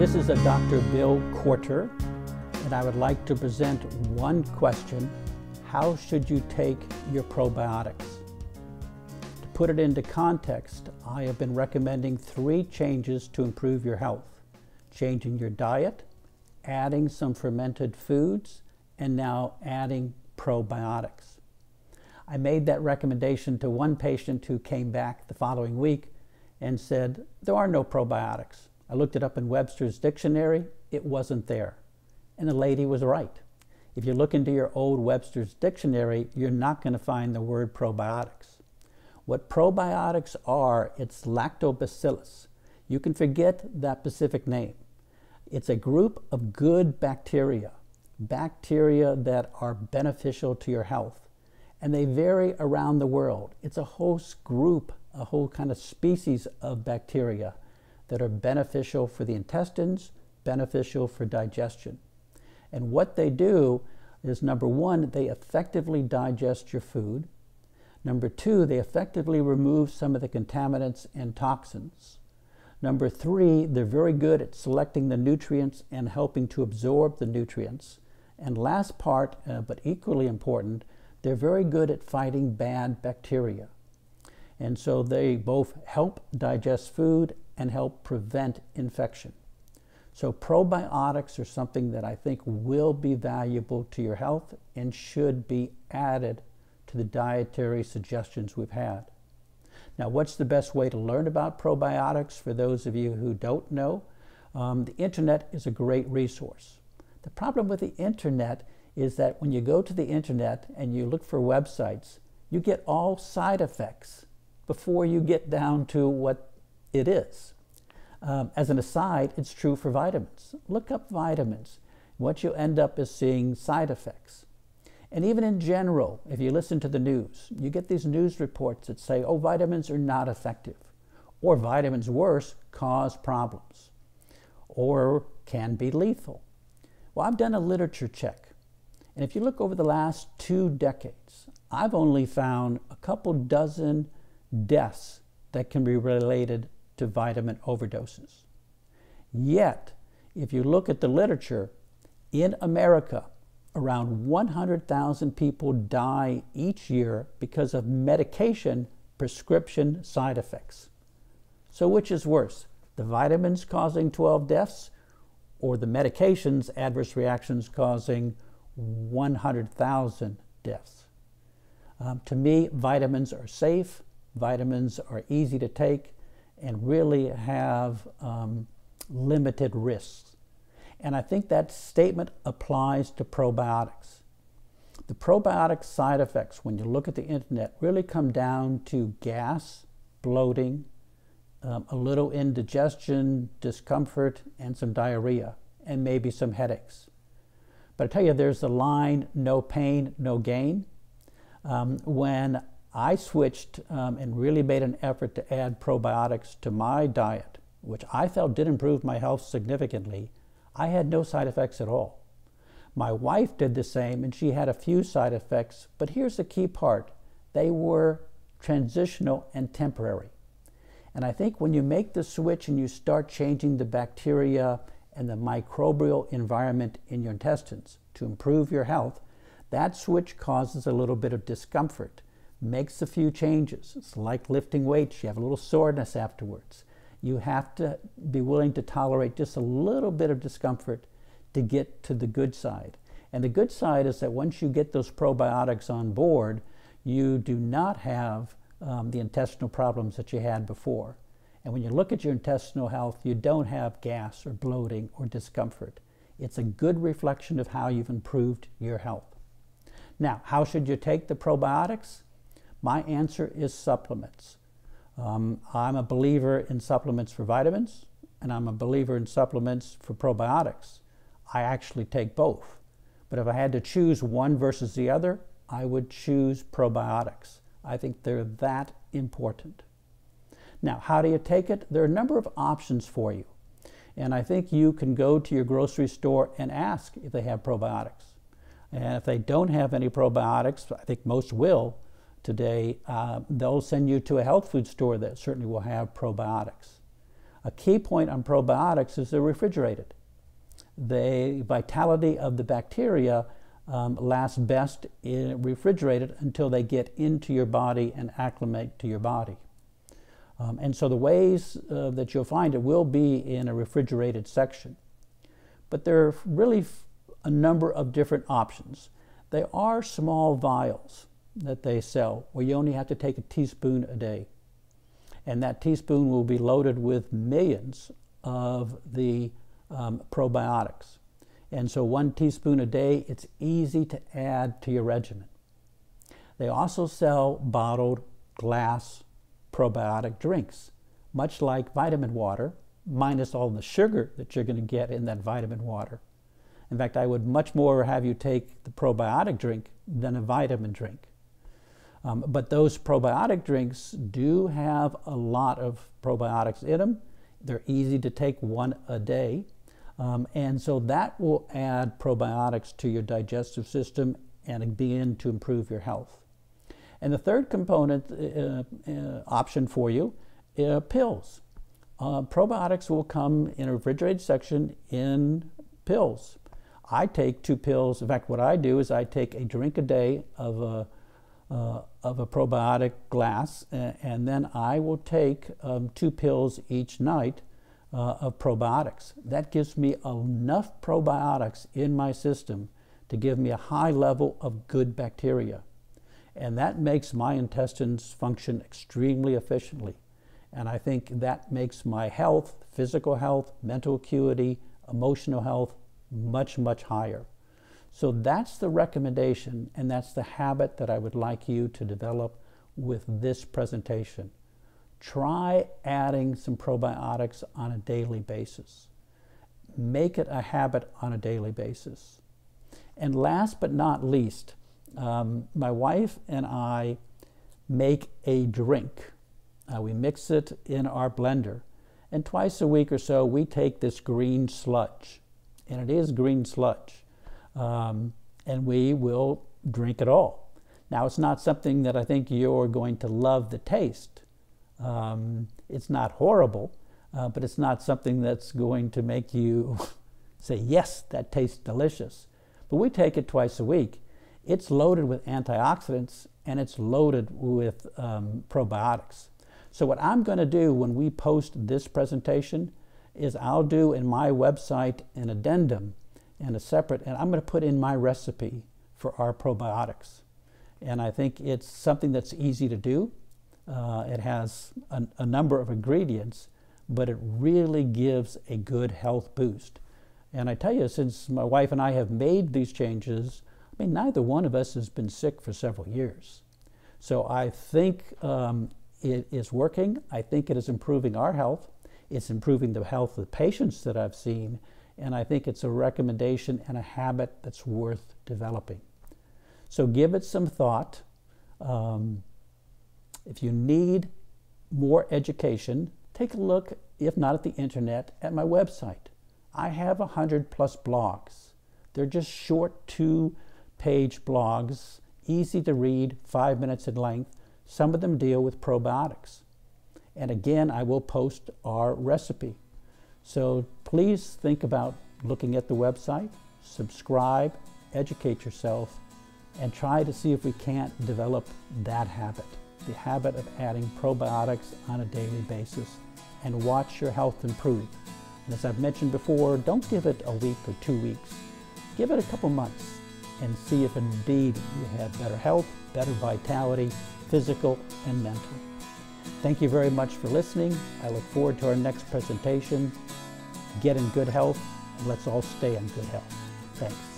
This is a Dr. Bill Corter, and I would like to present one question: how should you take your probiotics? To put it into context, I have been recommending 3 changes to improve your health: changing your diet, adding some fermented foods, and now adding probiotics. I made that recommendation to one patient who came back the following week and said, there are no probiotics. I looked it up in Webster's dictionary, it wasn't there. And the lady was right. If you look into your old Webster's dictionary, you're not going to find the word probiotics. What probiotics are, it's lactobacillus. You can forget that specific name. It's a group of good bacteria that are beneficial to your health. And they vary around the world. It's a host group, a whole kind of species of bacteria that are beneficial for the intestines, beneficial for digestion. And what they do is, number 1, they effectively digest your food. Number 2, they effectively remove some of the contaminants and toxins. Number 3, they're very good at selecting the nutrients and helping to absorb the nutrients. And last part, but equally important, they're very good at fighting bad bacteria. And so they both help digest food and help prevent infection. So probiotics are something that I think will be valuable to your health and should be added to the dietary suggestions we've had. Now, what's the best way to learn about probiotics for those of you who don't know? The internet is a great resource. The problem with the internet is that when you go to the internet and you look for websites, you get all side effects before you get down to what it is. As an aside, it's true for vitamins. Look up vitamins. What you end up is seeing side effects. And even in general, if you listen to the news, you get these news reports that say, oh, vitamins are not effective, or vitamins, worse, cause problems, or can be lethal. Well, I've done a literature check. And if you look over the last 2 decades, I've only found a couple dozen deaths that can be related to vitamin overdoses. Yet, if you look at the literature, in America, around 100,000 people die each year because of medication prescription side effects. So which is worse, the vitamins causing 12 deaths, or the medications adverse reactions causing 100,000 deaths? To me, vitamins are safe, vitamins are easy to take, and really have limited risks. And I think that statement applies to probiotics. The probiotic side effects, when you look at the internet, really come down to gas, bloating, a little indigestion, discomfort, and some diarrhea, and maybe some headaches. But I tell you, there's the line, no pain, no gain. When I switched and really made an effort to add probiotics to my diet, which I felt did improve my health significantly, I had no side effects at all. My wife did the same, and she had a few side effects, but here's the key part. They were transitional and temporary. And I think when you make the switch and you start changing the bacteria and the microbial environment in your intestines to improve your health, that switch causes a little bit of discomfort, makes a few changes. It's like lifting weights. You have a little soreness afterwards. You have to be willing to tolerate just a little bit of discomfort to get to the good side. And the good side is that once you get those probiotics on board, you do not have the intestinal problems that you had before. And when you look at your intestinal health, you don't have gas or bloating or discomfort. It's a good reflection of how you've improved your health. Now, how should you take the probiotics? My answer is supplements. I'm a believer in supplements for vitamins, and I'm a believer in supplements for probiotics. I actually take both. But if I had to choose one versus the other, I would choose probiotics. I think they're that important. Now, how do you take it? There are a number of options for you. And I think you can go to your grocery store and ask if they have probiotics. And if they don't have any probiotics, I think most will today, they'll send you to a health food store that certainly will have probiotics. A key point on probiotics is they're refrigerated. The vitality of the bacteria lasts best refrigerated until they get into your body and acclimate to your body. And so the ways that you'll find it will be in a refrigerated section. But there are really a number of different options. They are small vials that they sell where you only have to take a teaspoon a day. And that teaspoon will be loaded with millions of the probiotics. And so 1 teaspoon a day, it's easy to add to your regimen. They also sell bottled glass probiotic drinks, much like vitamin water, minus all the sugar that you're going to get in that vitamin water. In fact, I would much more have you take the probiotic drink than a vitamin drink. But those probiotic drinks do have a lot of probiotics in them. They're easy to take 1 a day. And so that will add probiotics to your digestive system and begin to improve your health. And the third component option for you are pills. Probiotics will come in a refrigerated section in pills. I take 2 pills. In fact, what I do is I take a drink a day of a probiotic glass, and then I will take 2 pills each night of probiotics. That gives me enough probiotics in my system to give me a high level of good bacteria. And that makes my intestines function extremely efficiently. And I think that makes my health, physical health, mental acuity, emotional health, much, much higher. So that's the recommendation, and that's the habit that I would like you to develop with this presentation. Try adding some probiotics on a daily basis. Make it a habit on a daily basis. And last but not least, my wife and I make a drink. We mix it in our blender, and twice a week or so we take this green sludge, and it is green sludge, and we will drink it all. Now, it's not something that I think you're going to love the taste. It's not horrible, but it's not something that's going to make you say, yes, that tastes delicious. But we take it twice a week. It's loaded with antioxidants, and it's loaded with probiotics. So what I'm going to do when we post this presentation is I'll do in my website an addendum and and I'm going to put in my recipe for our probiotics. And I think it's something that's easy to do. It has a number of ingredients, but it really gives a good health boost. And I tell you, since my wife and I have made these changes, I mean, neither one of us has been sick for several years. So I think it is working. I think it is improving our health. It's improving the health of the patients that I've seen. And I think it's a recommendation and a habit that's worth developing. So give it some thought. If you need more education, take a look, if not at the internet, at my website. I have 100+ blogs. They're just short 2-page blogs, easy to read, 5 minutes in length. Some of them deal with probiotics. And again, I will post our recipe. So please think about looking at the website, subscribe, educate yourself, and try to see if we can't develop that habit, the habit of adding probiotics on a daily basis, and watch your health improve. And as I've mentioned before, don't give it a week or 2 weeks. Give it a couple months and see if indeed you have better health, better vitality, physical and mental. Thank you very much for listening. I look forward to our next presentation. Get in good health, and let's all stay in good health. Thanks.